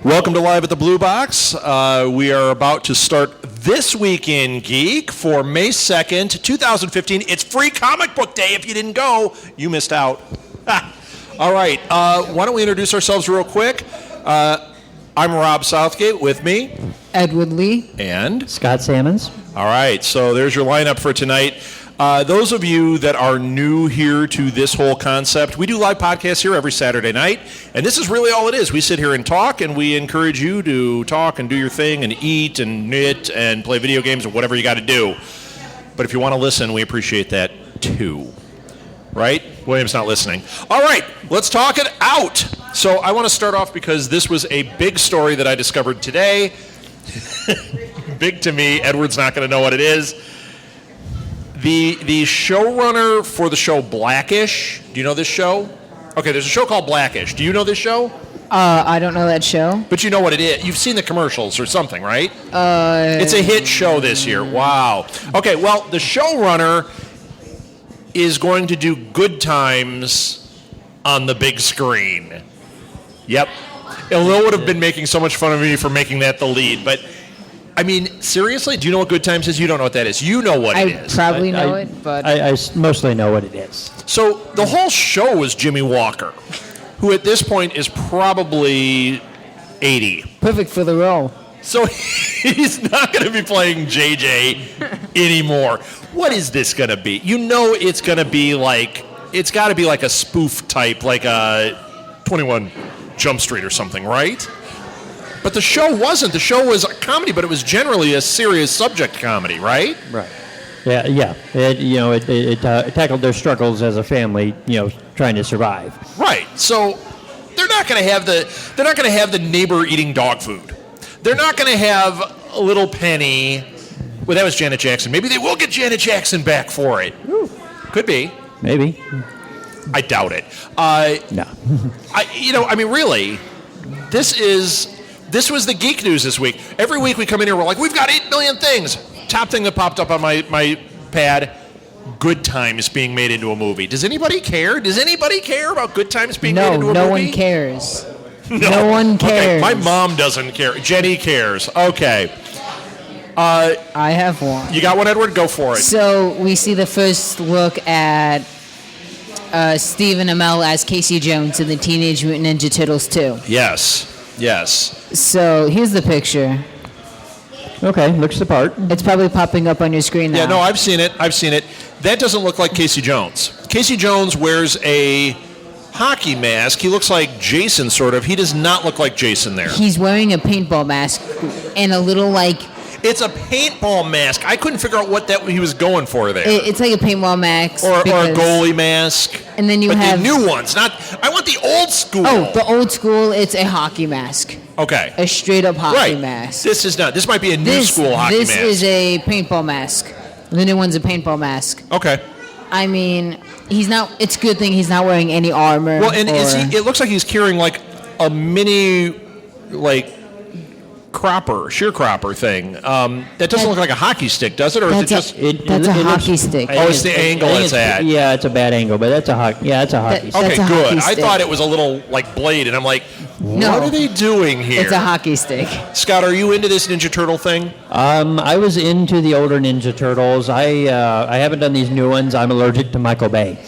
Welcome to Live at the Blue Box. We are about to start This Week in Geek for May 2nd, 2015. It's free comic book day. If you didn't go, you missed out. All right. Why don't we introduce ourselves real quick? I'm Rob Southgate. With me, Edward Lee. And Scott Sammons. All right. So there's your lineup for tonight. Those of you that are new here to this whole concept, we do live podcasts here every Saturday night, and this is really all it is. We sit here and talk, and we encourage you to talk and do your thing and eat and knit and play video games or whatever you got to do. But if you want to listen, we appreciate that too. Right? William's not listening. All right, let's talk it out. So I want to start off because this was a big story that I discovered today. Big to me. Edward's not going to know what it is. The showrunner for the show Blackish, do you know this show? Okay, there's a show called Blackish. Do you know this show? I don't know that show. But you know what it is. You've seen the commercials or something, right? It's a hit show this year. Wow. Okay, well, the showrunner is going to do Good Times on the big screen. Yep. Lil would have been making so much fun of me for making that the lead, but I mean, seriously, do you know what Good Times is? You don't know what that is. You know what it is. I probably know it, but I mostly know what it is. So the whole show was Jimmy Walker, who at this point is probably 80. perfect for the role. So he's not going to be playing JJ anymore. What is this going to be? You know it's going to be like, it's got to be like a spoof type, like a 21 Jump Street or something, right? But the show wasn't. The show was a comedy, but it was generally a serious subject comedy, right? Right. Yeah. It tackled their struggles as a family, trying to survive. Right. So they're not going to have the neighbor eating dog food. They're not going to have a little Penny. Well, that was Janet Jackson. Maybe they will get Janet Jackson back for it. Ooh. Could be. Maybe. I doubt it. No. Really, this was the geek news this week. Every week we come in here, we're like, we've got 8 million things. Top thing that popped up on my pad, Good Times being made into a movie. Does anybody care? Does anybody care about Good Times being made into a movie? No one cares. No one cares. Okay, my mom doesn't care. Jenny cares. Okay. I have one. You got one, Edward? Go for it. So we see the first look at Steve and Amell as Casey Jones in the Teenage Mutant Ninja Turtles 2. Yes. So here's the picture. Okay, looks the part. It's probably popping up on your screen now. Yeah, no, I've seen it. That doesn't look like Casey Jones. Casey Jones wears a hockey mask. He looks like Jason, sort of. He does not look like Jason there. He's wearing a paintball mask and a little It's a paintball mask. I couldn't figure out what he was going for there. It's like a paintball mask. Or a goalie mask. And then you have the new ones. I want the old school. Oh, the old school, it's a hockey mask. Okay. A straight up hockey mask. This is not. This might be a new school hockey mask. This is a paintball mask. The new one's a paintball mask. Okay. I mean, it's a good thing he's not wearing any armor. Well, and it looks like he's carrying like a mini, sharecropper thing. That doesn't look like a hockey stick, does it? Or is it just? That's a hockey stick. Oh, it's the angle it's at. Yeah, it's a bad angle, but that's a hockey. Yeah, it's a hockey stick. Okay, That's a good. hockey I stick. thought it was a little blade, and I'm like, No. what are they doing here? It's a hockey stick. Scott, are you into this Ninja Turtle thing? I was into the older Ninja Turtles. I haven't done these new ones. I'm allergic to Michael Bay.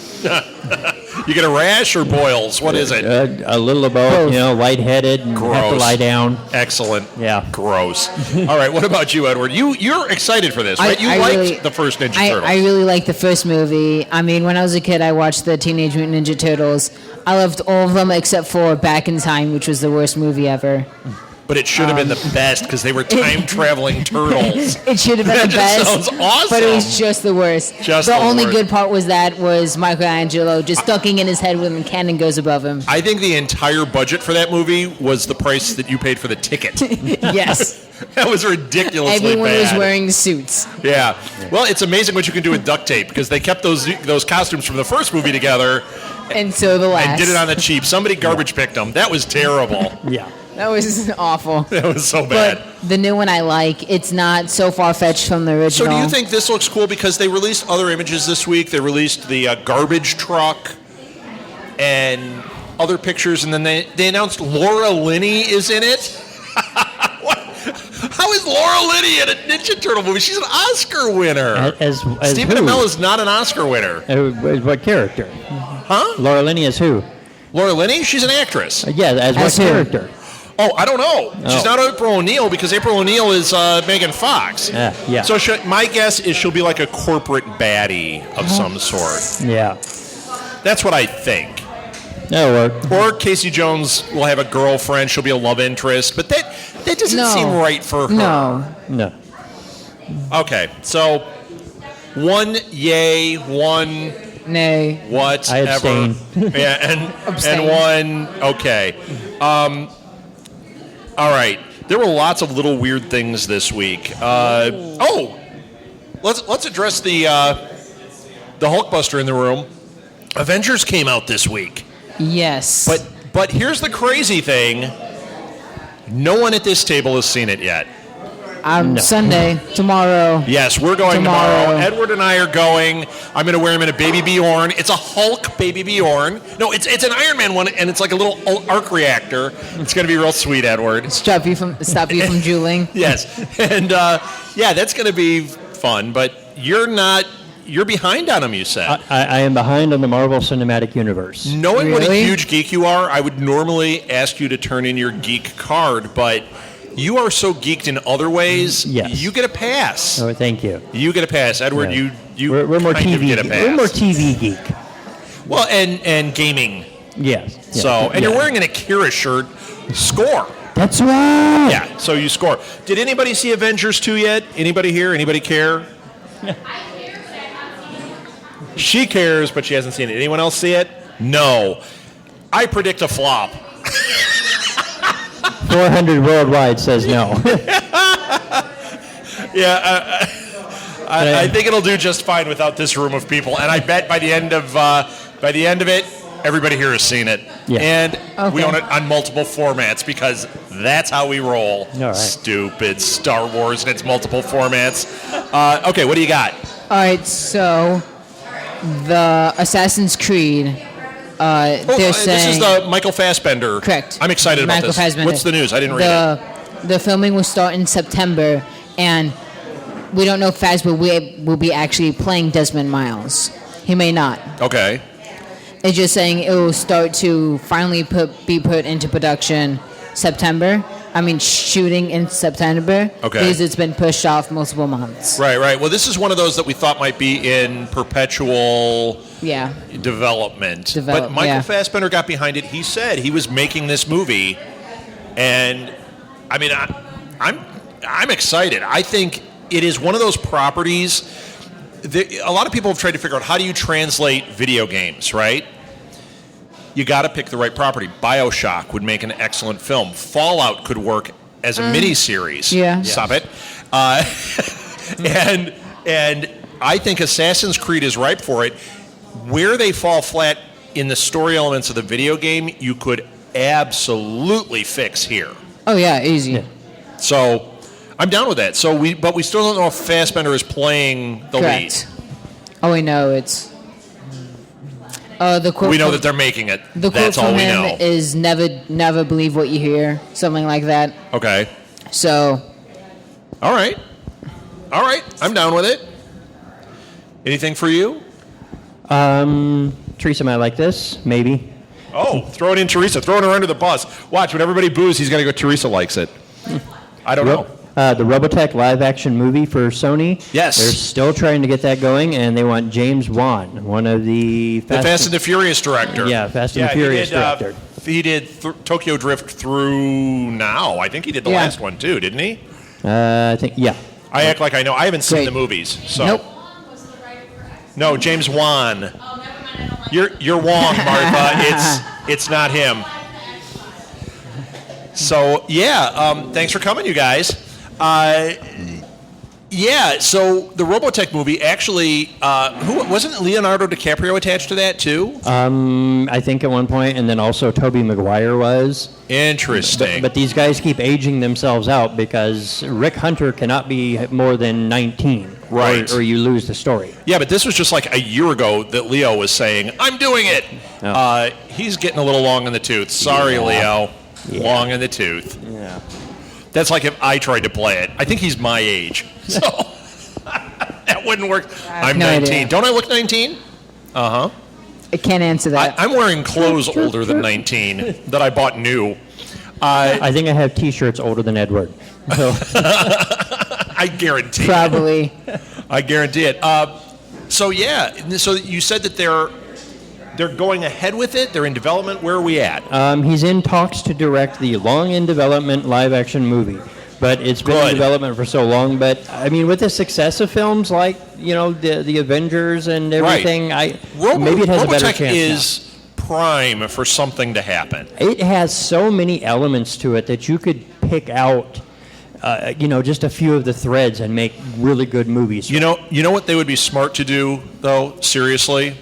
You get a rash or boils? What is it? A little of both. Lightheaded and have to lie down. Excellent. Yeah. Gross. All right. What about you, Edward? You're excited for this, right? You liked the first Ninja Turtles. I really liked the first movie. I mean, when I was a kid, I watched the Teenage Mutant Ninja Turtles. I loved all of them except for Back in Time, which was the worst movie ever. But it should have been the best because they were time-traveling turtles. It should have been the best. That sounds awesome. But it was just the worst. The only good part was Michelangelo just ducking in his head when the cannon goes above him. I think the entire budget for that movie was the price that you paid for the ticket. Yes. That was ridiculously Everyone bad. was wearing suits. Yeah. Well, it's amazing what you can do with duct tape because they kept those costumes from the first movie together. And so the last. And did it on the cheap. Somebody garbage picked them. That was terrible. Yeah. That was awful. That was so bad. But the new one I like. It's not so far-fetched from the original. So do you think this looks cool? Because they released other images this week. They released the garbage truck and other pictures, and then they announced Laura Linney is in it. How is Laura Linney in a Ninja Turtle movie? She's an Oscar winner. As Stephen who? Amell is not an Oscar winner. What character? Huh? Laura Linney as who? Laura Linney? She's an actress. Yeah, as what who? character? Oh, I don't know. She's not April O'Neil because April O'Neil is Megan Fox. Yeah. So my guess is she'll be like a corporate baddie of some sort. Yeah. That's what I think. That'll work. Or Casey Jones will have a girlfriend. She'll be a love interest. But that doesn't No. seem right for her. No. Okay, so one yay, one Nay. whatever. I abstain. Yeah, Abstain. and one okay. All right. There were lots of little weird things this week. Let's address the Hulkbuster in the room. Avengers came out this week. Yes. But here's the crazy thing. No one at this table has seen it yet. Sunday, tomorrow. Yes, we're going tomorrow. Edward and I are going. I'm going to wear him in a Baby Bjorn. It's a Hulk Baby Bjorn. No, it's an Iron Man one, and it's like a little arc reactor. It's going to be real sweet, Edward. Stop you from drooling. Yes, and that's going to be fun. But you're behind on him, you said. I am behind on the Marvel Cinematic Universe. Knowing what a Really? huge geek you are, I would normally ask you to turn in your geek card, but you are so geeked in other ways. Yes. You get a pass. Oh, thank you. You get a pass, Edward. Yeah. We're more kind of TV. get a pass. We're more TV geek. Well, and gaming. Yes. Yeah. So, and you're wearing an Akira shirt. Score. That's right. Yeah. So you score. Did anybody see Avengers 2 yet? Anybody here? Anybody care? She cares, but she hasn't seen it. Anyone else see it? No. I predict a flop. 400 worldwide says no. Yeah, I think it'll do just fine without this room of people, and I bet by the end of it, everybody here has seen it, Yeah. and we Okay. own it on multiple formats because that's how we roll. All right. Stupid Star Wars and its multiple formats. Okay, what do you got? All right, so the Assassin's Creed. They're This saying is the Michael Fassbender. correct. I'm excited about Michael this. Fassbender. What's the news? I didn't read it. The filming will start in September, and we don't know if Fassbender will be actually playing Desmond Miles. He may not. Okay. It's just saying it will start to finally be put into production September. I mean, shooting in September. Okay. Because it's been pushed off multiple months. Right. Well, this is one of those that we thought might be in perpetual Yeah. development. But Michael yeah. Fassbender got behind it. He said he was making this movie, and I mean, I'm excited. I think it is one of those properties. A lot of people have tried to figure out how do you translate video games, right? You got to pick the right property. BioShock would make an excellent film. Fallout could work as a miniseries. Yeah. Stop it. And I think Assassin's Creed is ripe for it. Where they fall flat in the story elements of the video game, you could absolutely fix here. Oh, yeah, easy. Yeah. So I'm down with that. But we still don't know if Fassbender is playing the Correct. Oh, we know it's... the lead. quote We know from- that they're making it. The quote That's all from we him know. is never believe what you hear, something like that. Okay. So, All right. I'm down with it. Anything for you? Teresa might like this, maybe. Oh, throw it in, Teresa. Throwing her under the bus. Watch, when everybody boos, he's going to go, Teresa likes it. I don't know. The Robotech live-action movie for Sony. Yes. They're still trying to get that going, and they want James Wan, one of the Fast and the Furious director. Yeah, Fast and the Furious director. He did Tokyo Drift through now. I think he did the Yeah. last one, too, didn't he? I think, yeah. I act like I know. I haven't seen Great. the movies. So. nope. No, James Wan. You're wrong, Martha. It's not him. So thanks for coming, you guys. So the Robotech movie actually, who wasn't Leonardo DiCaprio attached to that too? I think at one point, and then also Tobey Maguire was. Interesting. But these guys keep aging themselves out because Rick Hunter cannot be more than 19. Right. Or you lose the story. yeah, but this was just like a year ago that Leo was saying, "I'm doing it." Oh. He's getting a little long in the tooth. Sorry, Yeah. Leo. Yeah. Long in the tooth. Yeah. That's like if I tried to play it. I think he's my age. So that wouldn't work. I'm no 19. idea. Don't I look 19? Uh-huh. I can't answer that. I'm wearing clothes older than 19 that I bought new. I think I have T-shirts older than Edward. So. I guarantee Probably. it. I guarantee it. So you said that they're going ahead with it. They're in development. Where are we at? He's in talks to direct the long in development live-action movie. But it's been in development for so long. But, I mean, with the success of films like, the Avengers and everything, maybe it has a better Robotech chance is prime for something to happen. It has so many elements to it that you could pick out, just a few of the threads and make really good movies. You know what they would be smart to do, though, seriously,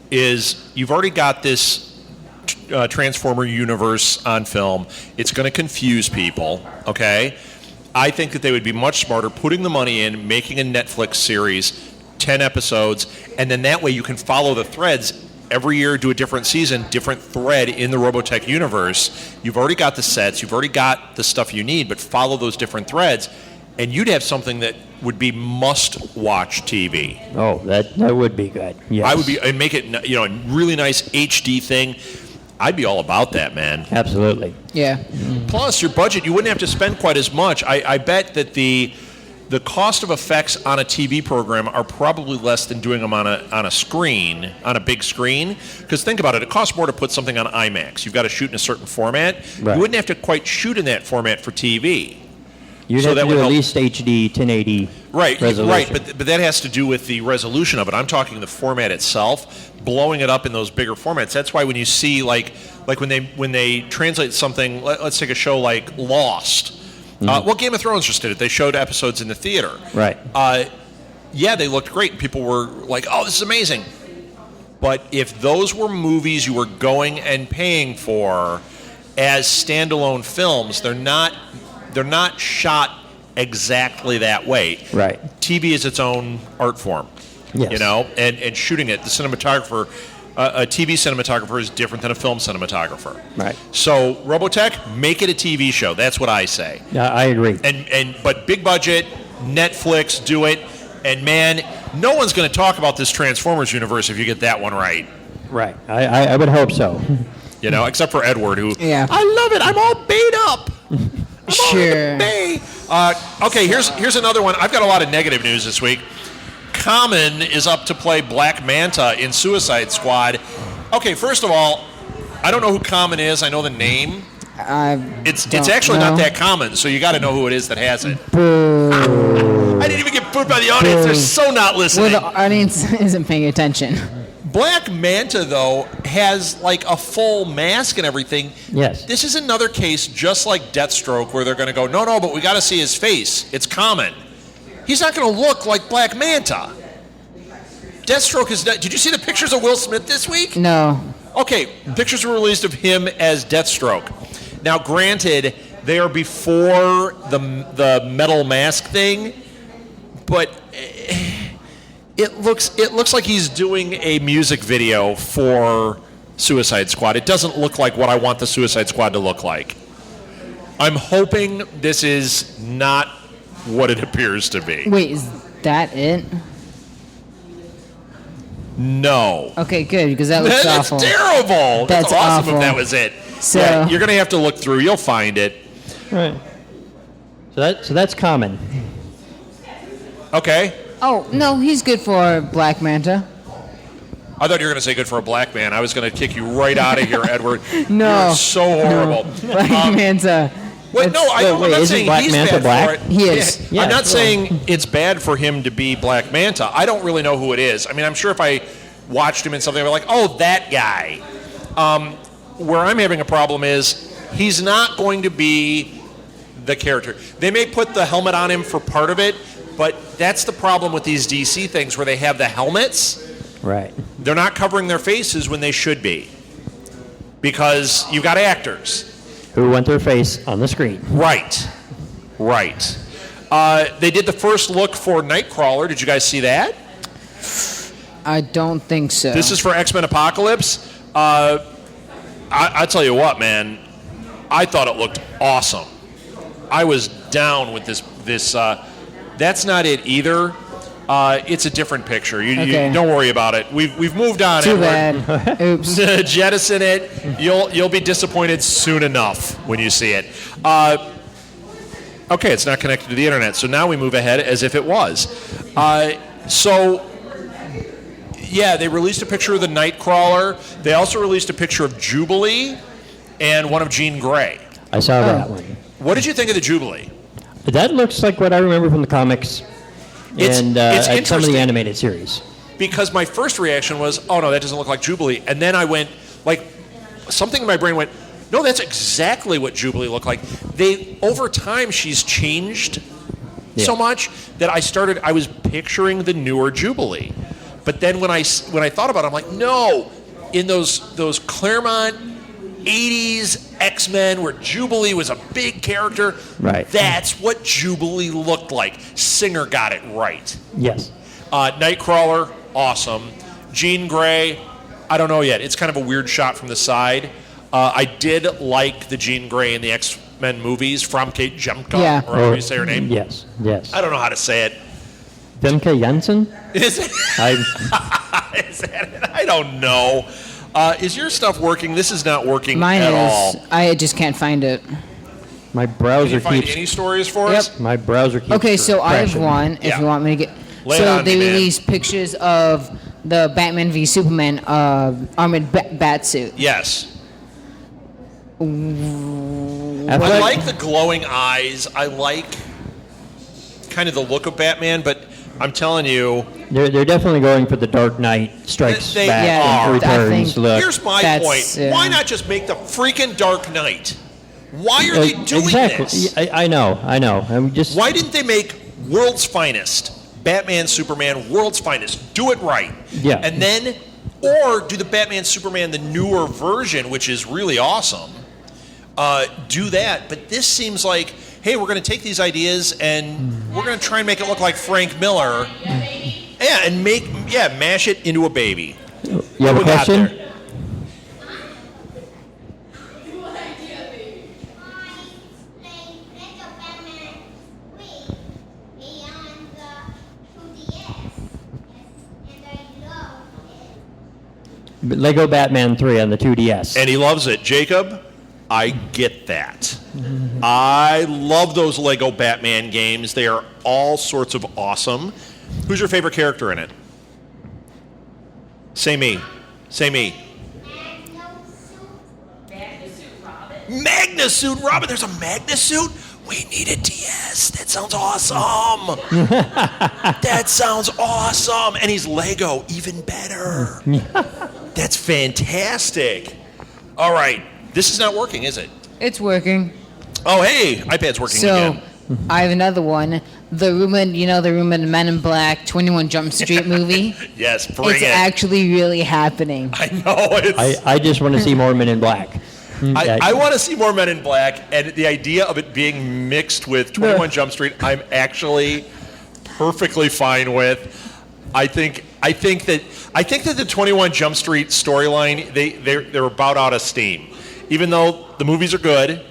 is you've already got this Transformer universe on film. It's going to confuse people, okay? I think that they would be much smarter putting the money in, making a Netflix series, 10 episodes, and then that way you can follow the threads. Every year, do a different season, different thread in the Robotech universe. You've already got the sets, you've already got the stuff you need, but follow those different threads, and you'd have something that would be must-watch TV. Oh, that would be good. Yes. I would be, and make it, a really nice HD thing. I'd be all about that, man. Absolutely. Yeah. Plus, your budget, you wouldn't have to spend quite as much. I bet that the cost of effects on a TV program are probably less than doing them on a screen, on a big screen. Because think about it, it costs more to put something on IMAX. You've got to shoot in a certain format. Right. You wouldn't have to quite shoot in that format for TV. You'd have to do at least HD 1080 resolution. Right, but that has to do with the resolution of it. I'm talking the format itself, blowing it up in those bigger formats. That's why when you see like when they translate something, let's take a show like Lost. Well, Game of Thrones just did it. They showed episodes in the theater. Right. They looked great. People were like, "Oh, this is amazing." But if those were movies you were going and paying for as standalone films, they're not shot exactly that way. Right. TV is its own art form. Yes. And shooting it, the cinematographer, a TV cinematographer is different than a film cinematographer. Right. So Robotech, make it a TV show. That's what I say. Yeah, I agree. But big budget, Netflix, do it. And man, no one's going to talk about this Transformers universe if you get that one right. Right. I would hope so. Except for Edward, who Yeah. I love it. I'm all bait up. Sure. Okay, here's another one. I've got a lot of negative news this week. Common is up to play Black Manta in Suicide Squad. Okay, first of all, I don't know who Common is. I know the name. It's actually not that common, so you got to know who it is that has it. I didn't even get booed by the audience. They're so not listening. Well, the audience isn't paying attention. Black Manta, though, has like a full mask and everything. Yes. This is another case just like Deathstroke where they're going to go, no, but we got to see his face. It's Common. He's not going to look like Black Manta. Deathstroke is... Did you see the pictures of Will Smith this week? No. Okay, pictures were released of him as Deathstroke. Now, granted, they are before the metal mask thing, but it looks like he's doing a music video for Suicide Squad. It doesn't look like what I want the Suicide Squad to look like. I'm hoping this is not what it appears to be. Wait, is that it? No. Okay, good, because that looks awful. That's terrible. That's awesome awful. if that was it. So yeah, you're going to have to look through. You'll find it. Right. So that's Common. Okay. Oh, no, he's good for Black Manta. I thought you were going to say good for a black man. I was going to kick you right out of here, Edward. No. You're so horrible. No. Black Manta. Wait, no, I'm not saying Black he's Manta bad black? for it. He is. Yeah, I'm not sure. saying it's bad for him to be Black Manta. I don't really know who it is. I mean, I'm sure if I watched him in something, I'd be like, oh, that guy. Where I'm having a problem is he's not going to be the character. They may put the helmet on him for part of it, but that's the problem with these DC things where they have the helmets. Right. They're not covering their faces when they should be because you've got actors. Who want their face on the screen. Right. They did the first look for Nightcrawler. Did you guys see that? I don't think so. This is for X-Men Apocalypse. I tell you what, man. I thought it looked awesome. I was down with this. That's not it either. It's a different picture. You don't worry about it. We've moved on. Too Edward. bad. Oops. Jettison it. You'll be disappointed soon enough when you see it. Okay, it's not connected to the internet, so now we move ahead as if it was. They released a picture of the Nightcrawler. They also released a picture of Jubilee and one of Jean Grey. I saw that one. What did you think of the Jubilee? That looks like what I remember from the comics It's and some of interesting. the animated series. Because my first reaction was, oh no, that doesn't look like Jubilee. And then I went, something in my brain went, no, that's exactly what Jubilee looked like. Over time, she's changed so much that I was picturing the newer Jubilee. But then when I thought about it, I'm like, no, in those Claremont 80s X-Men where Jubilee was a big character, right? That's what Jubilee looked like. Singer got it right. Yes. Nightcrawler, awesome. Jean Grey, I don't know yet. It's kind of a weird shot from the side. I did like the Jean Grey in the X-Men movies, Famke Janssen, or however you say her name. Yes. I don't know how to say it. Famke Janssen? Is it? Is that it? I don't know. Is your stuff working? This is not working at all. I just can't find it. My browser Can you keeps. find any stories for us? My browser keeps. Okay, so I have crashing. one. If you want me to get. Lay it on they me, man. released pictures of the Batman v Superman armored bat suit. Yes. I I thought- like the glowing eyes. I like kind of the look of Batman, but I'm telling you, They're definitely going for the Dark Knight Strikes They Back are. and I Returns think- look. here's my That's, point. yeah. Why not just make the freaking Dark Knight? Why are they doing exactly. this? I know. I'm just. Why didn't they make World's Finest? Batman, Superman, World's Finest. Do it right. Yeah. And then, or do the Batman, Superman, the newer version, which is really awesome. Do that. But this seems like, hey, we're going to take these ideas and we're going to try and make it look like Frank Miller. Yeah, and mash it into a baby. You have What a we got question? there? Lego Batman 3 on the 2DS. And he loves it. Jacob, I get that. I love those Lego Batman games. They are all sorts of awesome. Who's your favorite character in it? Say me. Magnasuit Robin. There's a Magnasuit? We need a DS. That sounds awesome. That sounds awesome. And he's Lego, even better. That's fantastic. All right. This is not working, is it? It's working. Oh, hey. iPad's working So again. I have another one. The rumored Men in Black 21 Jump Street movie. Yes, bring It's it. actually really happening. I know. I just want to see more Men in Black. I want to see more Men in Black, and the idea of it being mixed with 21 Jump Street, I'm actually perfectly fine with. I think that the 21 Jump Street storyline, they're about out of steam. Even though the movies are good,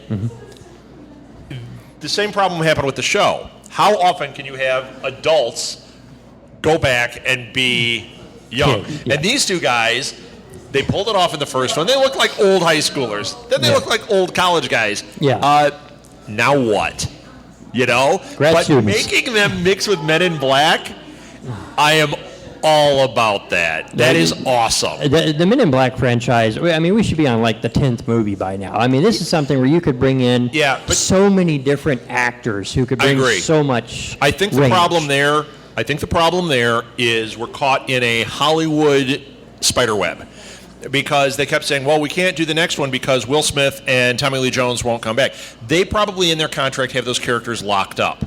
the same problem happened with the show. How often can you have adults go back and be young? Yeah. And these two guys, they pulled it off in the first one. They look like old high schoolers. Then they look like old college guys. Yeah. Now what? You know? Grad but students. making them mix with Men in Black, I am all about that. That is awesome. The Men in Black franchise, I mean, we should be on like the 10th movie by now. I mean, this is something where you could bring in so many different actors who could bring so much I think the problem there is we're caught in a Hollywood spider web. Because they kept saying, well, we can't do the next one because Will Smith and Tommy Lee Jones won't come back. They probably in their contract have those characters locked up.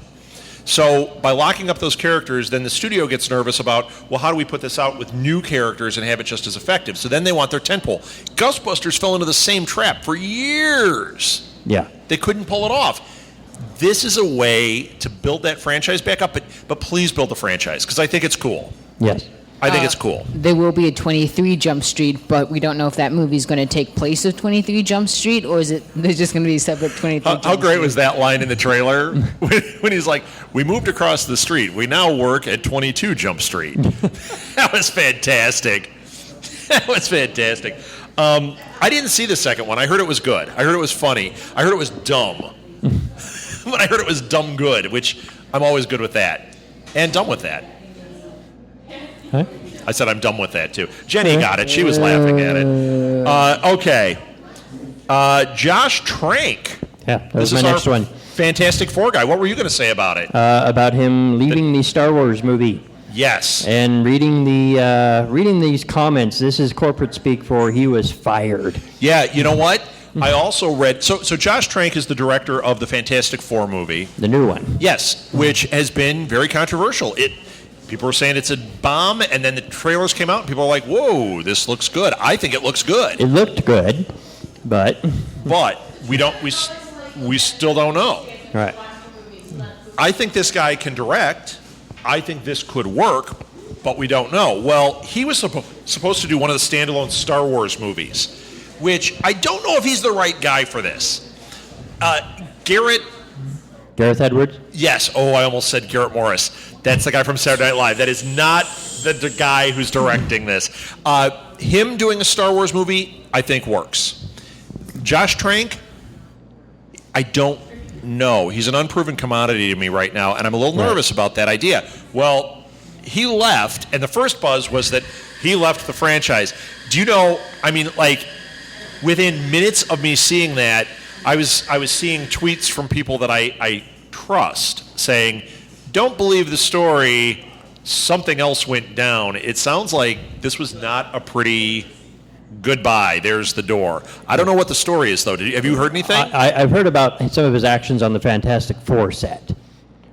So by locking up those characters, then the studio gets nervous about, well, how do we put this out with new characters and have it just as effective? So then they want their tentpole. Ghostbusters fell into the same trap for years. Yeah. They couldn't pull it off. This is a way to build that franchise back up, but please build the franchise because I think it's cool. Yes. I think it's cool. There will be a 23 Jump Street, but we don't know if that movie is going to take place of 23 Jump Street, or is it there's just going to be a separate 23 Jump Street? How great was that line in the trailer when he's like, "We moved across the street. We now work at 22 Jump Street." That was fantastic. That was fantastic. I didn't see the second one. I heard it was good. I heard it was funny. I heard it was dumb. But I heard it was dumb good, which I'm always good with that. And dumb with that. Huh? I said I'm dumb with that, too. Jenny got it. She was laughing at it. Okay. Josh Trank. Yeah, that was my next one. Fantastic Four guy. What were you going to say about it? About him leaving the Star Wars movie. Yes. And reading these comments, this is corporate speak for he was fired. Yeah, you know what? I also read... So Josh Trank is the director of the Fantastic Four movie. The new one. Yes, which has been very controversial. People were saying it's a bomb, and then the trailers came out, and people are like, whoa, this looks good. I think it looks good. It looked good, but... But we still don't know. Right. I think this guy can direct. I think this could work, but we don't know. Well, he was supposed to do one of the standalone Star Wars movies, which I don't know if he's the right guy for this. Gareth Edwards? Yes. Oh, I almost said Garrett Morris. That's the guy from Saturday Night Live. That is not the guy who's directing this. Him doing a Star Wars movie, I think works. Josh Trank, I don't know. He's an unproven commodity to me right now, and I'm a little nervous about that idea. Well, he left, and the first buzz was that he left the franchise. Do you know, I mean, like, within minutes of me seeing that, I was seeing tweets from people that I trust saying, don't believe the story, something else went down. It sounds like this was not a pretty goodbye, there's the door. I don't know what the story is, though. Have you heard anything? I've heard about some of his actions on the Fantastic Four set.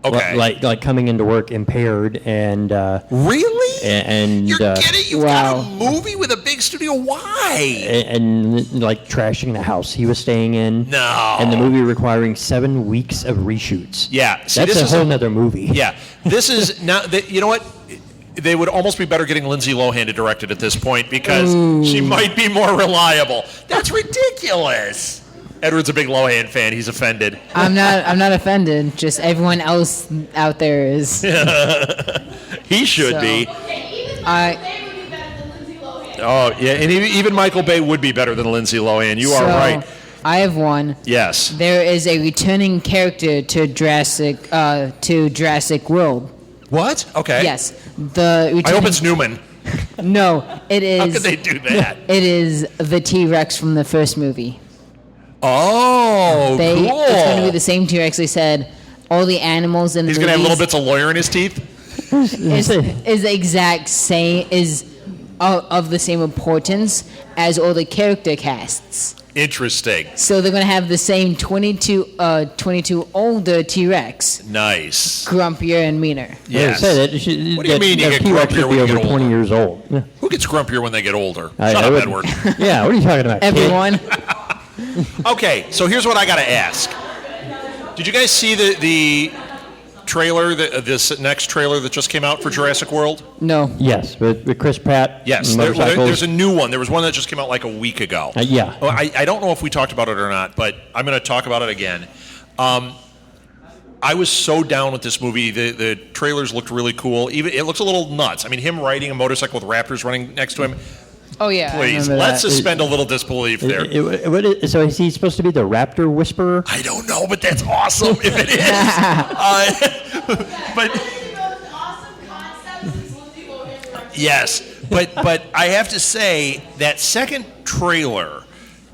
Okay. Like coming into work impaired and... really? And you're kidding? You've wow. got a movie with a big studio? Why? And like trashing the house he was staying in. No. And the movie requiring 7 weeks of reshoots. Yeah. See, that's a whole nother movie. Yeah. This is now... You know what? They would almost be better getting Lindsay Lohan to direct it at this point because she might be more reliable. That's ridiculous. Edward's a big Lohan fan. He's offended. I'm not offended. Just everyone else out there is. He should be. Oh, yeah, and even Michael Bay would be better than Lindsay Lohan. You are right. I have one. Yes. There is a returning character to Jurassic World. What? Okay. Yes. I hope it's Newman. No, it is. How could they do that? It is the T-Rex from the first movie. Oh, cool. It's going to be the same T-Rex. They said all the animals in the He's going to have little bits of lawyer in his teeth? is the exact same, is of the same importance as all the character casts. Interesting. So they're going to have the same 22 older T-Rex. Nice. Grumpier and meaner. Yes. What do you mean you get T-Rex grumpier would be when you over get 20 older? years old. Yeah. Who gets grumpier when they get older? I Shut up, would- Edward. Yeah, what are you talking about? kid? Everyone. Okay, so here's what I got to ask. Did you guys see the trailer, this next trailer that just came out for Jurassic World? No. Yes, with Chris Pratt. Yes, there's a new one. There was one that just came out like a week ago. Yeah. Well, I don't know if we talked about it or not, but I'm going to talk about it again. I was so down with this movie. The trailers looked really cool. Even it looks a little nuts. I mean, him riding a motorcycle with raptors running next to him. Oh, yeah. Please, let's suspend a little disbelief there. So is he supposed to be the raptor whisperer? I don't know, but that's awesome if it is. Yes, but I have to say that second trailer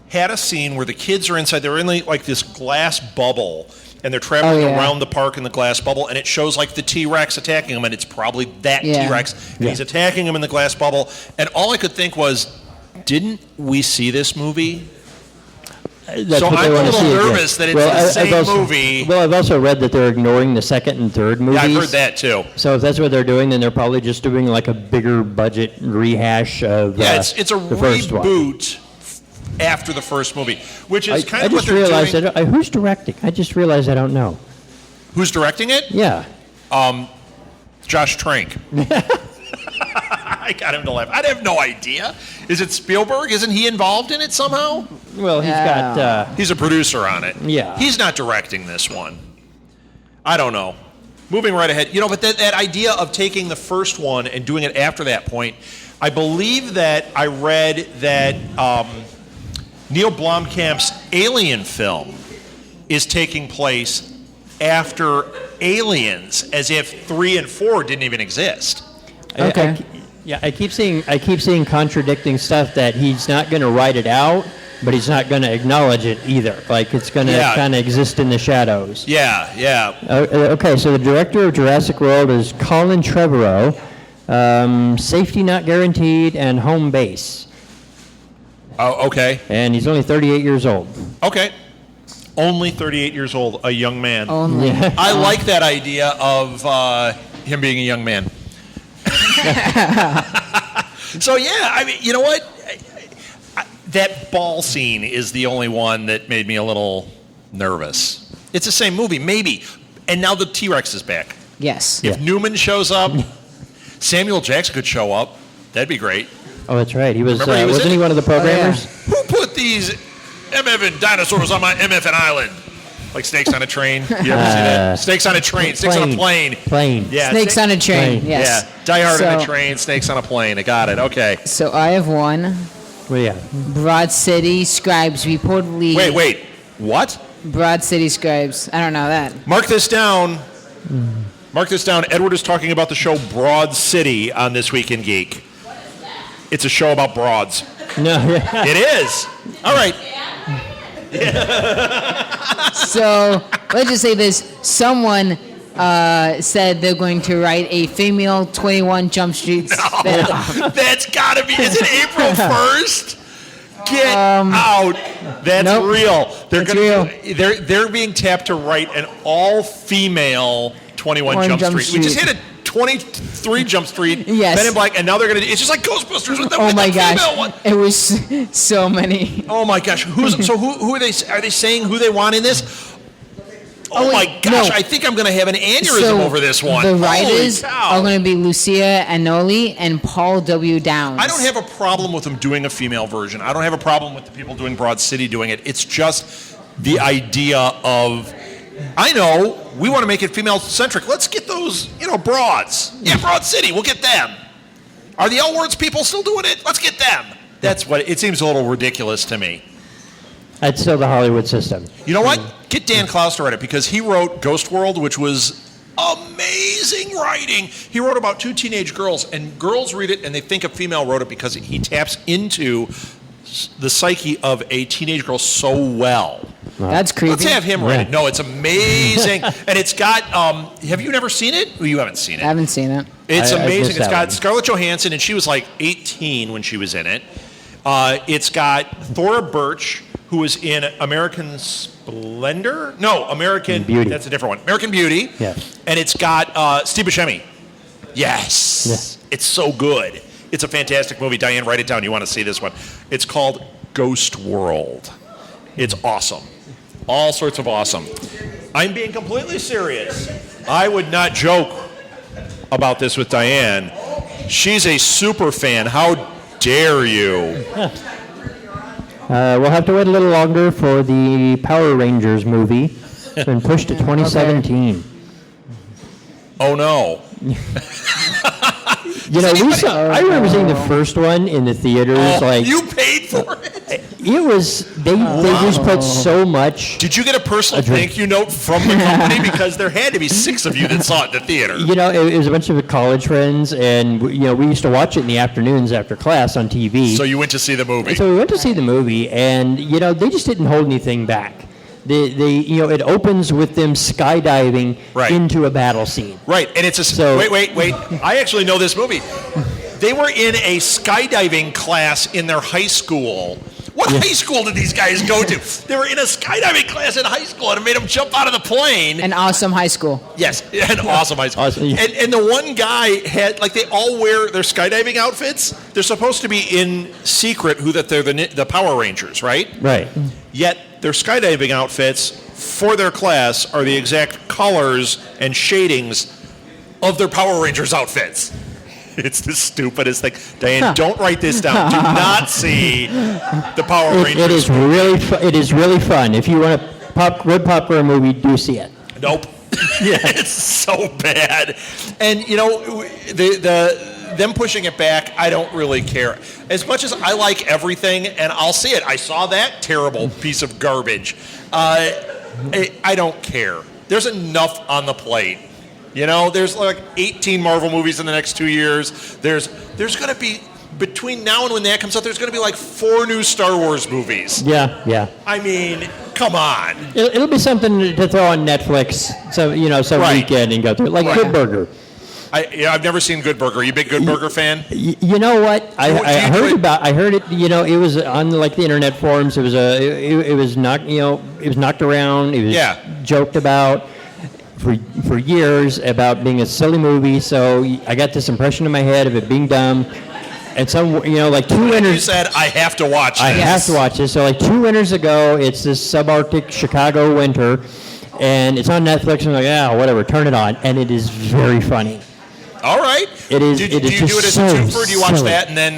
had a scene where the kids are inside. They're in like this glass bubble, and they're traveling around the park in the glass bubble, and it shows like the T-Rex attacking them, and it's probably that T-Rex. And he's attacking them in the glass bubble, and all I could think was, didn't we see this movie? That's so I'm a little nervous that it's the same movie. Well, I've also read that they're ignoring the second and third movies. Yeah, I've heard that too. So if that's what they're doing, then they're probably just doing like a bigger budget rehash of it's a the first one. reboot after the first movie, which is kind I of what just they're realized doing. who's directing? I just realized I don't know. Who's directing it? Yeah. Josh Trank. I got him to laugh. I have no idea. Is it Spielberg? Isn't he involved in it somehow? Well, he's got... He's a producer on it. Yeah. He's not directing this one. I don't know. Moving right ahead. But that idea of taking the first one and doing it after that point, I believe that I read that Neil Blomkamp's Alien film is taking place after Aliens, as if 3 and 4 didn't even exist. Okay. I keep seeing contradicting stuff that he's not going to write it out, but he's not going to acknowledge it either. Like it's going to kind of exist in the shadows. Yeah. Okay, so the director of Jurassic World is Colin Trevorrow. Safety Not Guaranteed and Home Base. Oh, okay. And he's only 38 years old. Okay. Only 38 years old, a young man. Only. Yeah. I like that idea of him being a young man. So, yeah, I mean, you know what? That ball scene is the only one that made me a little nervous. It's the same movie, maybe. And now the T-Rex is back. Yes. If Newman shows up, Samuel Jackson could show up. That'd be great. Oh, that's right. He was. Remember he was wasn't he one of the programmers? Who put these MF dinosaurs on my MF Island? Like snakes on a train. You ever see that? Snakes on a train. Snakes on a plane. Plane. Yeah. Snakes on a train. Plane. Yes. Yeah. Die Hard on a train. Snakes on a plane. I got it. Okay. So I have one. Well, yeah. Broad City Scribes reportedly. Wait. What? Broad City Scribes. I don't know that. Mark this down. Mark this down. Edward is talking about the show Broad City on This Week in Geek. It's a show about broads. No. It is. All right. So let's just say this: someone said they're going to write a female 21 Jump Street spin-off. That's got to be. Is it April 1st? Get out. That's Nope. real. That's real. They're being tapped to write an all-female 21 Jump Street. We just hit a 23 Jump Street. Yes. Men in Black, and now they're going to. It's just like Ghostbusters with the, Oh with my the gosh! female one. It was so many. Oh my gosh! Who are they? Are they saying who they want in this? Oh wait, my gosh! no. I think I'm going to have an aneurysm over this one. The Holy writers cow. are going to be Lucia Annoli and Paul W. Downs. I don't have a problem with them doing a female version. I don't have a problem with the people doing Broad City doing it. It's just the idea of, I know, we want to make it female-centric. Let's get those, broads. Yeah, Broad City, we'll get them. Are the L-Words people still doing it? Let's get them. That's what, it seems a little ridiculous to me. That's still the Hollywood system. You know what? Get Dan Klaus to write it, because he wrote Ghost World, which was amazing writing. He wrote about two teenage girls, and girls read it and they think a female wrote it because he taps into the psyche of a teenage girl so well. That's creepy. Let's have him write it. No, it's amazing. And it's got, have you never seen it? Well, you haven't seen it. I haven't seen it. It's I amazing. missed It's that got one. Scarlett Johansson, and she was like 18 when she was in it. It's got Thora Birch, who was in American Splendor? No, American Beauty. That's a different one. American Beauty. Yes. And it's got Steve Buscemi. Yes. Yes. It's so good. It's a fantastic movie. Diane, write it down. You want to see this one. It's called Ghost World. It's awesome. All sorts of awesome. I'm being completely serious. I would not joke about this with Diane. She's a super fan. How dare you? We'll have to wait a little longer for the Power Rangers movie. It's been pushed to 2017. Oh no. I remember seeing the first one in the theaters. You paid for it? It was they just put so much. Did you get a personal thank you note from the company? Because there had to be 6 of you that saw it in the theater. It was a bunch of college friends, and we used to watch it in the afternoons after class on TV. So you went to see the movie. So we went to see the movie, and they just didn't hold anything back. It opens with them skydiving into a battle scene. Right, and it's wait. I actually know this movie. They were in a skydiving class in their high school. What high school did these guys go to? They were in a skydiving class in high school, and it made them jump out of the plane. An awesome high school. Yes, an awesome high school. Awesome, yeah. And the one guy had, they all wear their skydiving outfits. They're supposed to be in secret that they're the Power Rangers, right? Right. Yet their skydiving outfits for their class are the exact colors and shadings of their Power Rangers outfits. It's the stupidest thing. Diane, don't write this down. Do not see the Power Rangers. It is it is really fun. If you want a good popcorn movie, do see it. Nope. It's so bad. And, them pushing it back, I don't really care. As much as I like everything, and I'll see it. I saw that terrible piece of garbage. I don't care. There's enough on the plate. There's like 18 Marvel movies in the next 2 years. There's going to be, between now and when that comes out, there's going to be like 4 new Star Wars movies. Yeah. I mean, come on. It'll be something to throw on Netflix, some weekend and go through it, like Good Burger. I've never seen Good Burger. You a big Good Burger fan? You know what? I heard it. It was on like the internet forums. It was knocked around. It was joked about for years about being a silly movie. So I got this impression in my head of it being dumb. And some, like 2 winters. You said I have to watch this. I have to watch this. So like 2 winters ago, it's this subarctic Chicago winter, and it's on Netflix. And I'm like, whatever, turn it on, and it is very funny. All right. It is. Do you do it as a twofer? Do you watch that and then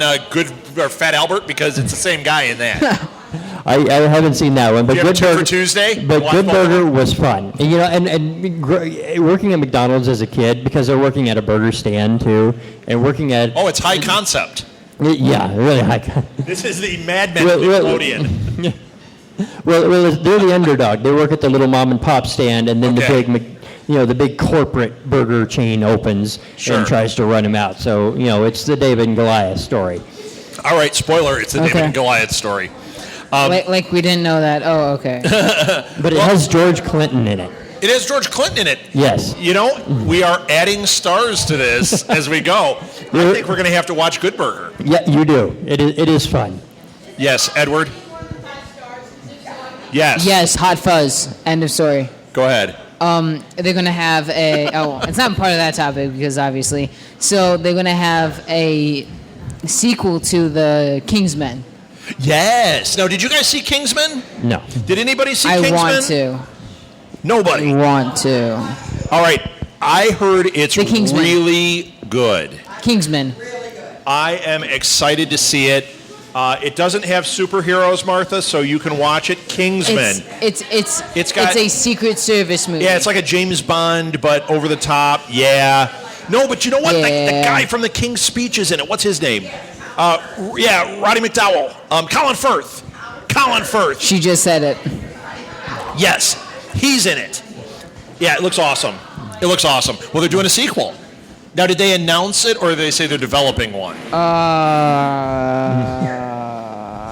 Fat Albert, because it's the same guy in that? I haven't seen that one, but Good Burger Tuesday. But Good Burger was fun. And working at McDonald's as a kid, because they're working at a burger stand too, and working at it's high concept. Yeah, really high concept. This is the Mad Men Nickelodeon. Well, they're the underdog. They work at the little mom and pop stand, and then the big corporate burger chain opens and tries to run them out. So it's the David and Goliath story. All right, spoiler. It's the David and Goliath story. Like we didn't know that. Oh, okay. But it has George Clinton in it. It has George Clinton in it. Yes. We are adding stars to this as we go. I think we're going to have to watch Good Burger. Yeah, you do. It is fun. Yes, Edward? Yes. Yes, Hot Fuzz. End of story. Go ahead. They're going to have it's not part of that topic because obviously. So they're going to have a sequel to the Kingsman. Yes. Now, did you guys see Kingsman? No. Did anybody see Kingsman? Kingsman? I want to. Nobody. I want to. All right. I heard it's really good. Kingsman. I am excited to see it. It doesn't have superheroes, Martha, so you can watch it. Kingsman. It's a Secret Service movie. Yeah, it's like a James Bond, but over the top. Yeah. No, but you know what? Yeah. The guy from The King's Speech is in it. What's his name? Roddy McDowell. Colin Firth. Colin Firth. She just said it. Yes, he's in it. Yeah, it looks awesome. It looks awesome. Well, they're doing a sequel. Now, did they announce it, or did they say they're developing one?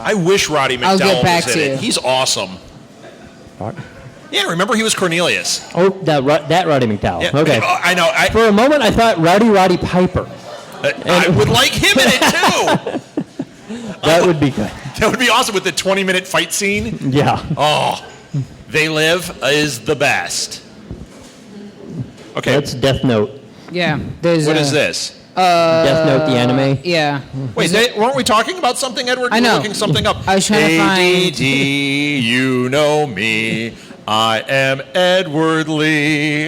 I wish Roddy McDowell was in it. He's awesome. What? Yeah, remember he was Cornelius. Oh, that Roddy McDowell. Yeah, okay. I know. For a moment, I thought Roddy Piper. I would like him in it, too. That would be good. That would be awesome with the 20-minute fight scene. Yeah. Oh, They Live is the best. Okay. That's Death Note. Yeah. What is this? Death Note, the anime? Yeah. Wait, weren't we talking about something, Edward? I know. You were looking something up. I was trying to find... ADD, you know me. I am Edward Lee.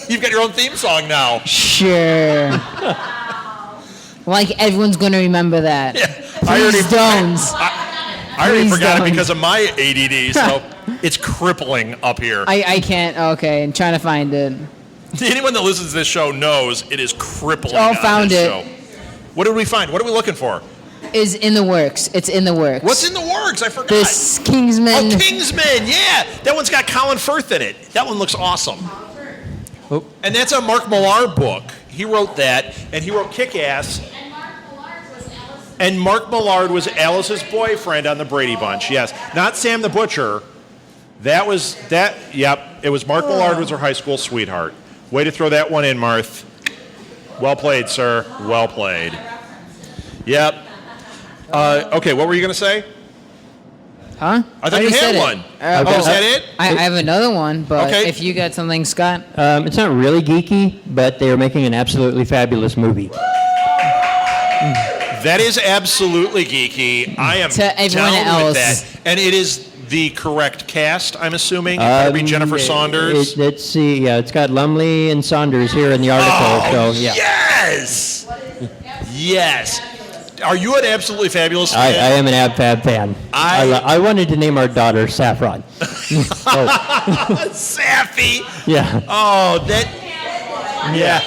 You've got your own theme song now. Sure. Like everyone's going to remember that. Yeah, Please don't. I already forgot it because of my ADD, so it's crippling up here. I can't. Okay, I'm trying to find it. Anyone that listens to this show knows it is crippling. Found this it. Show. What did we find? What are we looking for? Is in the works. It's in the works. What's in the works? I forgot. This Kingsman. Oh, Kingsman, yeah. That one's got Colin Firth in it. That one looks awesome. Oh. And that's a Mark Millar book. He wrote that, and he wrote Kick-Ass. And Mark Millard was Alice's boyfriend on the Brady Bunch, yes. Not Sam the Butcher. Yep, it was Mark Millard was her high school sweetheart. Way to throw that one in, Marth. Well played, sir. Well played. Yep. Okay, what were you going to say? Huh? I thought you had one. Is that it? I have another one, but Okay. if you got something, Scott. It's not really geeky, but they are making an absolutely fabulous movie. That is absolutely geeky. I am To everyone down with else. that. And it is the correct cast, I'm assuming. It better be Jennifer Saunders. Let's see. Yeah, it's got Lumley and Saunders here in the article. Oh, so yeah. yes! Yes. Are you an Absolutely Fabulous I fan? am an Ab-Fab fan. I wanted to name our daughter Saffron. Saffy. Yeah. Oh, that. Yeah.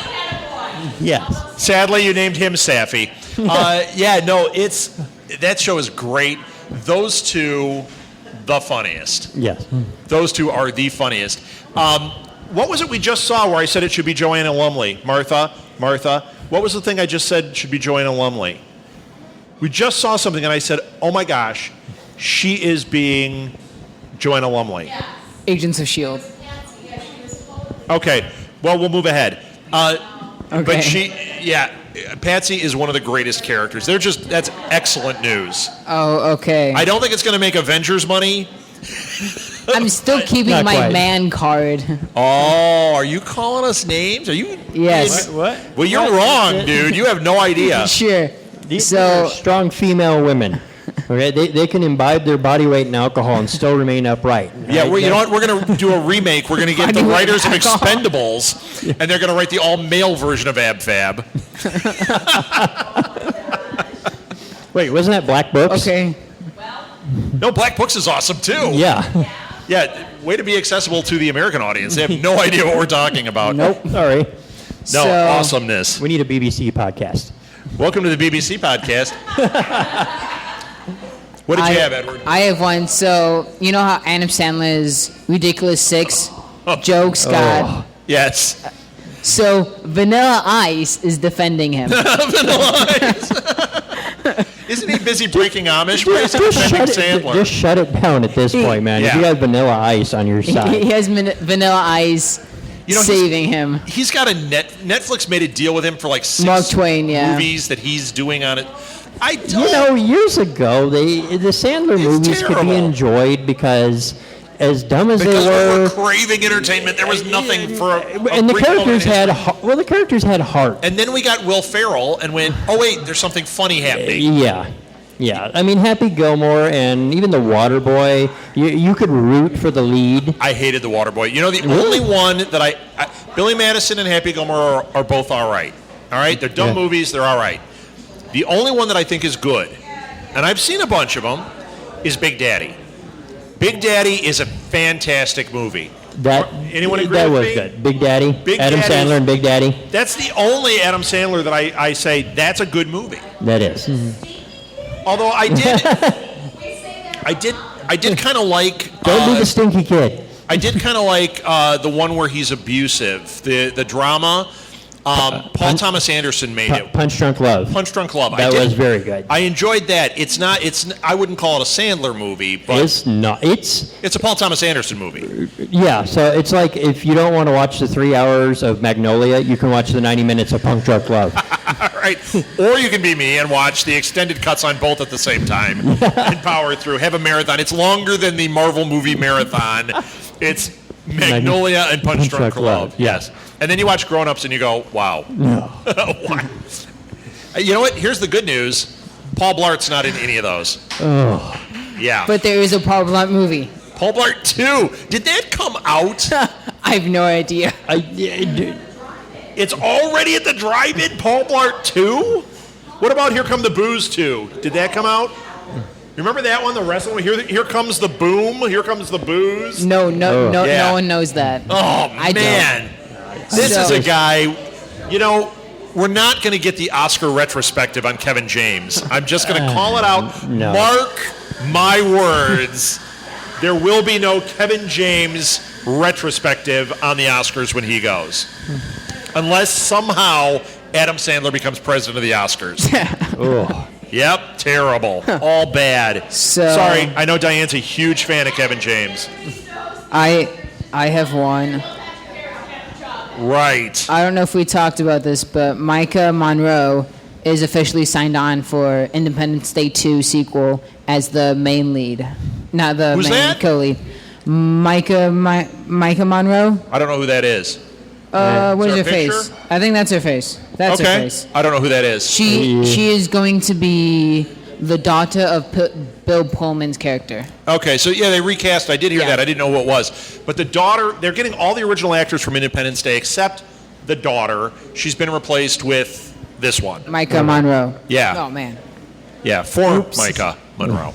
Yes. Sadly, you named him Saffy. That show is great. Those two, the funniest. Yes. Those two are the funniest. What was it we just saw where I said it should be Joanna Lumley? Martha. What was the thing I just said should be Joanna Lumley? We just saw something and I said, oh my gosh, she is being Joanna Lumley. Agents of S.H.I.E.L.D. Okay, well, we'll move ahead. Okay. But Patsy is one of the greatest characters. That's excellent news. Oh, okay. I don't think it's going to make Avengers money. I'm still keeping Not my quite. man card. Oh, are you calling us names? Are you? Yes. What? Well, you're wrong, dude. You have no idea. Sure. These So- are strong female women. Okay, they can imbibe their body weight in alcohol and still remain upright. Yeah, Right? you know what? We're going to do a remake. We're going to get the Body weight writers of alcohol. Expendables, and they're going to write the all-male version of Ab-Fab. Wait, wasn't that Black Books? Okay. No, Black Books is awesome, too. Yeah. Yeah, way to be accessible to the American audience. They have no idea what we're talking about. Nope. Sorry. No, So- awesomeness. We need a BBC podcast. Welcome to the BBC podcast. What did you have, Edward? I have one. So, you know how Adam Sandler's Ridiculous Six jokes got. Yes. So, Vanilla Ice is defending him. Isn't he busy breaking Amish? Why is he Just defending shut, Sandler? just shut it down at this point, man. If Yeah. you have Vanilla Ice on your He side. has Vanilla Ice You know, saving him. He's got a Netflix made a deal with him for like 6 Mark Twain, yeah. movies that he's doing on it. I don't. You know, years ago, the Sandler movies could terrible. be enjoyed because, as dumb as because they we were, were craving entertainment, there was nothing for. and the brief moment characters in had history. the characters had heart. And then we got Will Ferrell and went, oh wait, there's something funny happening. Yeah. I mean, Happy Gilmore and even the Waterboy, you could root for the lead. I hated The Waterboy. You know, the only one that I Billy Madison and Happy Gilmore are both all right. All right, they're dumb movies. They're all right. The only one that I think is good, and I've seen a bunch of them, is Big Daddy. Big Daddy is a fantastic movie. Anyone agree That with was me? good. Big Daddy, Big Adam Daddy. Sandler and Big Daddy. That's the only Adam Sandler that I say that's a good movie. That is. Although I did kind of like. Don't be the stinky kid. I did kind of like the one where he's abusive, the drama. Paul Thomas Anderson made it. Punch Drunk Love. Punch Drunk Love. That was very good. I enjoyed that. It's not. I wouldn't call it a Sandler movie, but It's not. it's a Paul Thomas Anderson movie. Yeah, so it's like if you don't want to watch the 3 hours of Magnolia, you can watch the 90 minutes of Punk Drunk Love. All right. Or you can be me and watch the extended cuts on both at the same time and power through. Have a marathon. It's longer than the Marvel movie marathon. It's Magnolia and Punch Drunk Love. Yes. And then you watch Grown Ups and you go, wow. No. Wow. You know what? Here's the good news. Paul Blart's not in any of those. Oh. Yeah. But there is a Paul Blart movie. Paul Blart 2. Did that come out? I have no idea. It's already at the drive-in, Paul Blart 2? What about Here Come the Booze 2? Did that come out? Remember that one, the wrestling one? Here comes the boom, here comes the booze. No, Yeah. no one knows that. Oh, I don't. man. This is a guy, you know, we're not going to get the Oscar retrospective on Kevin James. I'm just going to call it out. No. Mark my words. There will be no Kevin James retrospective on the Oscars when he goes. Unless somehow Adam Sandler becomes president of the Oscars. Oh. Yep, terrible. All bad. So- Sorry, I know Diane's a huge fan of Kevin James. I have one. Right. I don't know if we talked about this, but Micah Monroe is officially signed on for Independence Day 2 sequel as the main lead. Not the Who's main that? co-lead. Micah Monroe? I don't know who that is. What is there her a picture? face? I think that's her face. That's her Okay. face. I don't know who that is. She is going to be the daughter of Bill Pullman's character. Okay, so yeah, they recast. I did hear Yeah. that. I didn't know who it was. But the daughter, they're getting all the original actors from Independence Day except the daughter. She's been replaced with This one. Micah Monroe. Yeah. Oh man. Yeah, for Micah Monroe.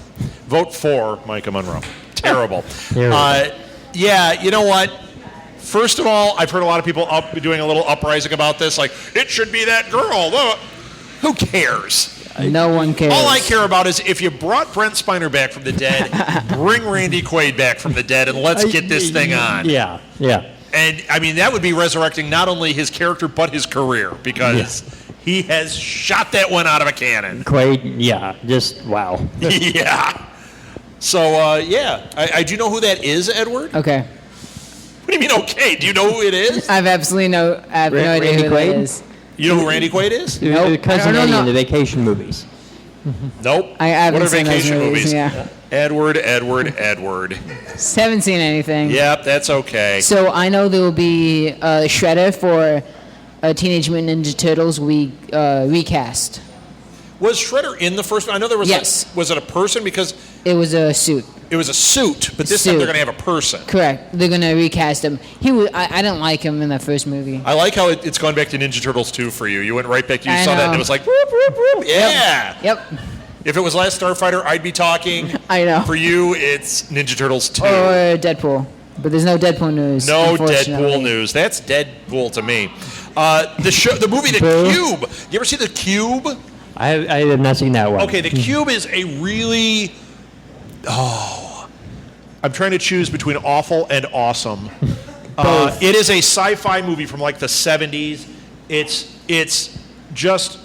Vote for Micah Monroe. Terrible. Yeah, you know what? First of all, I've heard a lot of people doing a little uprising about this, like, it should be that girl. Who cares? No one cares. All I care about is if you brought Brent Spiner back from the dead, bring Randy Quaid back from the dead, and let's get this thing on. Yeah. And, I mean, that would be resurrecting not only his character, but his career, because he has shot that one out of a cannon. Quaid, yeah, just wow. Yeah. So, I do know who that is, Edward. Okay. What do you mean, okay? Do you know who it is? I have no idea who that is. You know who Randy Quaid is? Nope. Cousin I don't Eddie know. in the vacation movies. Nope. I haven't What are seen those vacation movies? Yeah. Edward. Haven't seen anything. Yep, that's okay. So I know there will be a Shredder for Teenage Mutant Ninja Turtles recast. Was Shredder in the first one? I know there was. Yes. Was it a person? Because It was a suit. it was a suit, but this time they're going to have a person. Correct. They're gonna recast him. I didn't like him in the first movie. I like how it's gone back to Ninja Turtles 2 for you. You went right back. You I saw that, and know. it was like, whoop, whoop, whoop. Yeah. Yep. If it was Last Starfighter, I'd be talking. I know. For you, it's Ninja Turtles 2. Or Deadpool. But there's no Deadpool news. No unfortunately. Deadpool news. That's Deadpool to me. The movie The Cube. You ever see The Cube? I have not seen that one. Okay, The Cube is a really... I'm trying to choose between awful and awesome. It is a sci-fi movie from like the 70s. It's just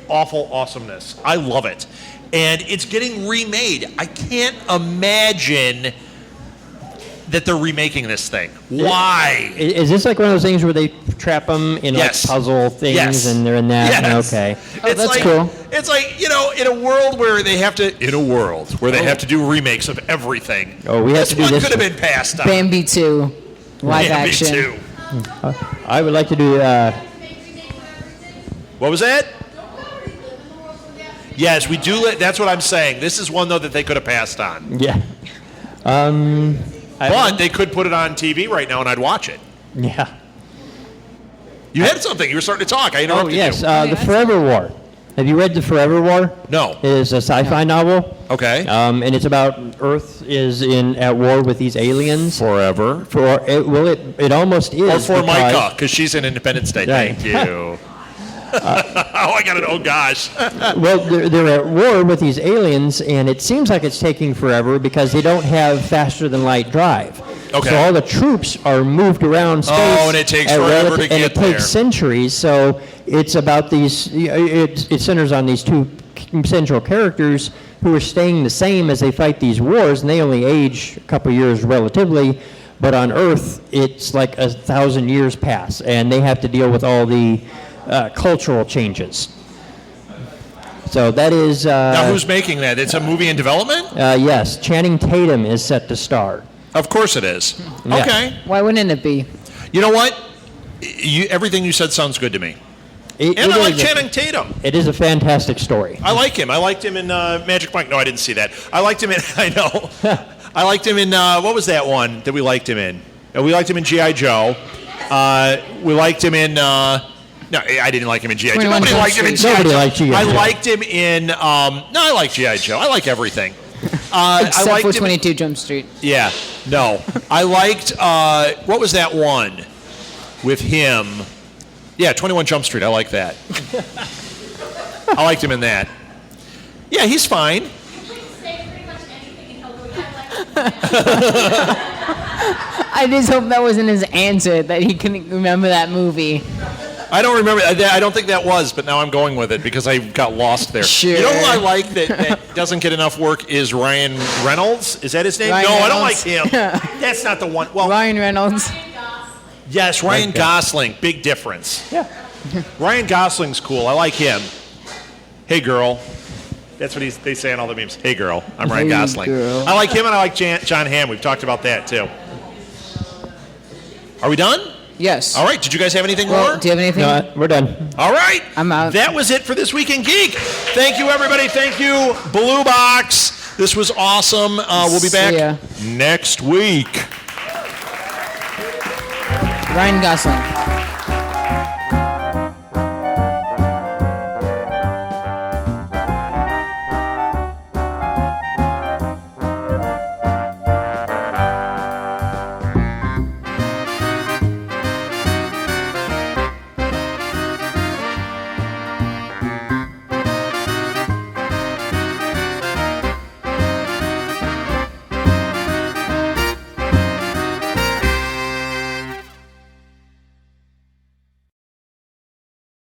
awful awesomeness. I love it. And it's getting remade. I can't imagine that they're remaking this thing. Why? Is this like one of those things where they trap them in Yes. like puzzle things Yes. and they're in that? Yes. Okay. It's that's like, cool. It's like, in a world where they have to do remakes of everything. Oh, we have to do one this could have one. been passed on. Bambi 2. Live Bambi action. 2. I would like to do. What was that? Yes, we do. That's what I'm saying. This is one, though, that they could have passed on. Yeah. But they could put it on TV right now, and I'd watch it. Yeah. You had something. You were starting to talk. I interrupted Oh yes, you. The Forever War. Have you read The Forever War? No. It is a sci-fi novel. Okay. And it's about Earth is at war with these aliens. Forever. It almost is. Or for because- Micah, because she's in Independence Day. Right. Thank you. I got it. Oh, gosh. Well, they're at war with these aliens, and it seems like it's taking forever because they don't have faster than light drive. Okay. So all the troops are moved around space. Oh, and it takes at forever to and get it there. takes centuries. So it's about these. It centers on these two central characters who are staying the same as they fight these wars, and they only age a couple years relatively. But on Earth, it's like 1,000 years pass, and they have to deal with all the cultural changes. So that is... Now, who's making that? It's a movie in development? yes, Channing Tatum is set to star. Of course it is. Yeah. Okay. Why wouldn't it be? You know what? Everything you said sounds good to me. It And I like is Channing Tatum. It is a fantastic story. I like him. I liked him in Magic Mike. No, I didn't see that. I liked him in... I know. I liked him in... what was that one that we liked him in? We liked him in G.I. Joe. We liked him in... no, I didn't like him in G.I. Joe. 21 Nobody Jump liked him in Street. G.I. Nobody Joe. liked G.I. I Joe. liked him in... no, I like G.I. Joe. I like everything. Except I liked for him, 22 Jump Street. Yeah, no. I liked, what was that one with him? Yeah, 21 Jump Street. I like that. I liked him in that. Yeah, he's fine. I just hope that wasn't his answer, that he couldn't remember that movie. I don't remember. I don't think that was, but now I'm going with it because I got lost there. Sure. You know who I like that doesn't get enough work is Ryan Reynolds. Is that his name? Ryan No, I don't like Reynolds. him. That's not the one. Well, Ryan Reynolds. yes, Ryan Gosling. Big difference. Yeah. Ryan Gosling's cool. I like him. Hey, girl. That's what they say in all the memes. Hey, girl. I'm Ryan Hey, Gosling. girl. I like him and I like John Hamm. We've talked about that too. Are we done? Yes. All right. Did you guys have anything Well, more? do you have anything? No, we're done. All right. I'm out. That was it for This Week in Geek. Thank you, everybody. Thank you, Blue Box. This was awesome. We'll be back See ya. next week. Ryan Gosling.